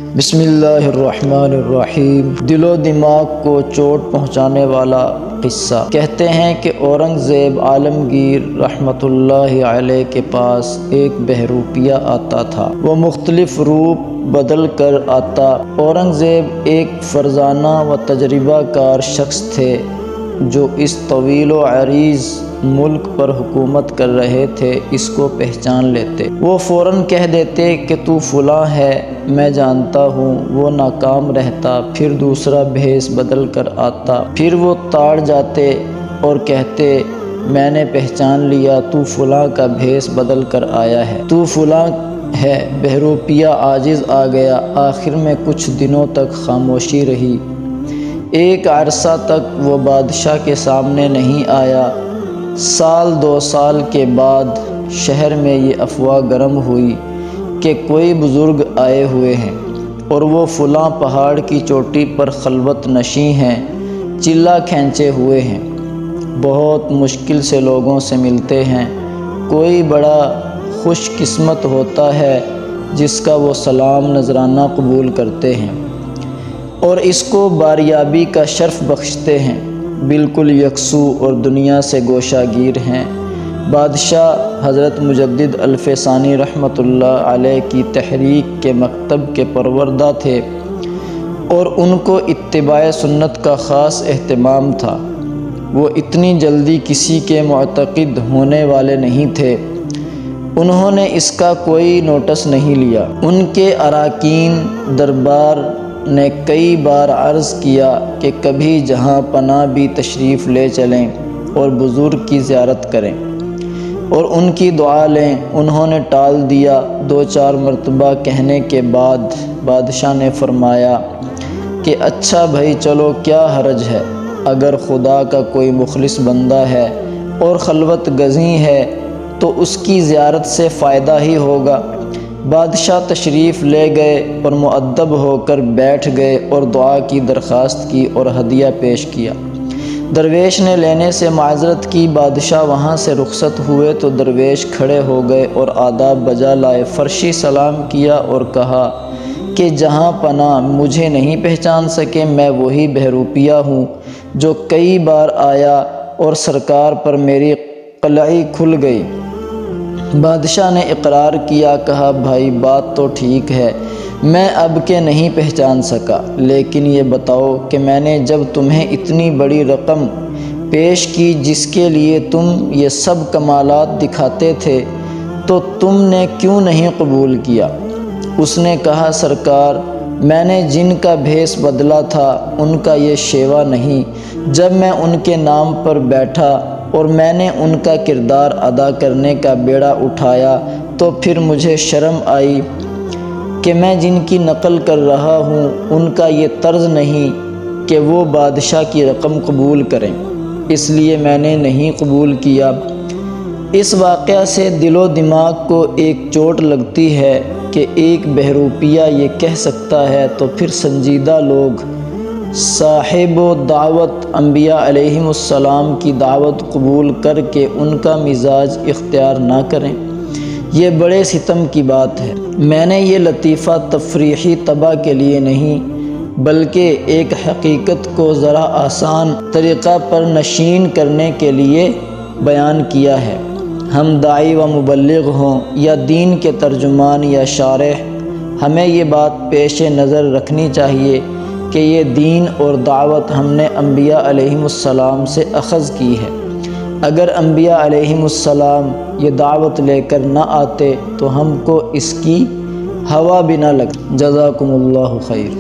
بسم اللہ الرحمن الرحیم۔ دل و دماغ کو چوٹ پہنچانے والا قصہ۔ کہتے ہیں کہ اورنگزیب عالمگیر رحمۃ اللہ علیہ کے پاس ایک بہروپیہ آتا تھا۔ وہ مختلف روپ بدل کر آتا۔ اورنگزیب ایک فرزانہ و تجربہ کار شخص تھے جو اس طویل و عریض ملک پر حکومت کر رہے تھے، اس کو پہچان لیتے۔ وہ فوراً کہہ دیتے کہ تو فلاں ہے، میں جانتا ہوں۔ وہ ناکام رہتا، پھر دوسرا بھیس بدل کر آتا، پھر وہ تاڑ جاتے اور کہتے میں نے پہچان لیا، تو فلاں کا بھیس بدل کر آیا ہے، تو فلاں ہے۔ بہروپیہ عاجز آ گیا۔ آخر میں کچھ دنوں تک خاموشی رہی۔ ایک عرصہ تک وہ بادشاہ کے سامنے نہیں آیا۔ سال دو سال کے بعد شہر میں یہ افواہ گرم ہوئی کہ کوئی بزرگ آئے ہوئے ہیں اور وہ فلاں پہاڑ کی چوٹی پر خلوت نشیں ہیں، چلہ کھینچے ہوئے ہیں، بہت مشکل سے لوگوں سے ملتے ہیں۔ کوئی بڑا خوش قسمت ہوتا ہے جس کا وہ سلام نذرانہ قبول کرتے ہیں اور اس کو باریابی کا شرف بخشتے ہیں۔ بالکل یکسو اور دنیا سے گوشہ گیر ہیں۔ بادشاہ حضرت مجدد الف ثانی رحمۃ اللہ علیہ کی تحریک کے مکتب کے پروردہ تھے اور ان کو اتباع سنت کا خاص اہتمام تھا۔ وہ اتنی جلدی کسی کے معتقد ہونے والے نہیں تھے۔ انہوں نے اس کا کوئی نوٹس نہیں لیا۔ ان کے اراکین دربار نے کئی بار عرض کیا کہ کبھی جہاں پناہ بھی تشریف لے چلیں اور بزرگ کی زیارت کریں اور ان کی دعا لیں۔ انہوں نے ٹال دیا۔ دو چار مرتبہ کہنے کے بعد بادشاہ نے فرمایا کہ اچھا بھائی چلو، کیا حرج ہے؟ اگر خدا کا کوئی مخلص بندہ ہے اور خلوت گزیں ہے تو اس کی زیارت سے فائدہ ہی ہوگا۔ بادشاہ تشریف لے گئے اور مؤدب ہو کر بیٹھ گئے اور دعا کی درخواست کی اور ہدیہ پیش کیا۔ درویش نے لینے سے معذرت کی۔ بادشاہ وہاں سے رخصت ہوئے تو درویش کھڑے ہو گئے اور آداب بجا لائے۔ فرشی سلام کیا اور کہا کہ جہاں پناہ مجھے نہیں پہچان سکے، میں وہی بہروپیہ ہوں جو کئی بار آیا اور سرکار پر میری قلعی کھل گئی۔ بادشاہ نے اقرار کیا، کہا بھائی بات تو ٹھیک ہے، میں اب کے نہیں پہچان سکا، لیکن یہ بتاؤ کہ میں نے جب تمہیں اتنی بڑی رقم پیش کی جس کے لیے تم یہ سب کمالات دکھاتے تھے تو تم نے کیوں نہیں قبول کیا؟ اس نے کہا سرکار، میں نے جن کا بھیس بدلا تھا ان کا یہ شیوا نہیں۔ جب میں ان کے نام پر بیٹھا اور میں نے ان کا کردار ادا کرنے کا بیڑا اٹھایا تو پھر مجھے شرم آئی کہ میں جن کی نقل کر رہا ہوں ان کا یہ طرز نہیں کہ وہ بادشاہ کی رقم قبول کریں، اس لیے میں نے نہیں قبول کیا۔ اس واقعہ سے دل و دماغ کو ایک چوٹ لگتی ہے کہ ایک بہروپیہ یہ کہہ سکتا ہے تو پھر سنجیدہ لوگ صاحب و دعوت انبیاء علیہم السلام کی دعوت قبول کر کے ان کا مزاج اختیار نہ کریں۔ یہ بڑے ستم کی بات ہے۔ میں نے یہ لطیفہ تفریحی طبع کے لیے نہیں بلکہ ایک حقیقت کو ذرا آسان طریقہ پر نشین کرنے کے لیے بیان کیا ہے۔ ہم داعی و مبلغ ہوں یا دین کے ترجمان یا شارح، ہمیں یہ بات پیش نظر رکھنی چاہیے کہ یہ دین اور دعوت ہم نے انبیاء علیہم السلام سے اخذ کی ہے۔ اگر انبیاء علیہم السلام یہ دعوت لے کر نہ آتے تو ہم کو اس کی ہوا بھی نہ لگتی۔ جزاکم اللہ خیر۔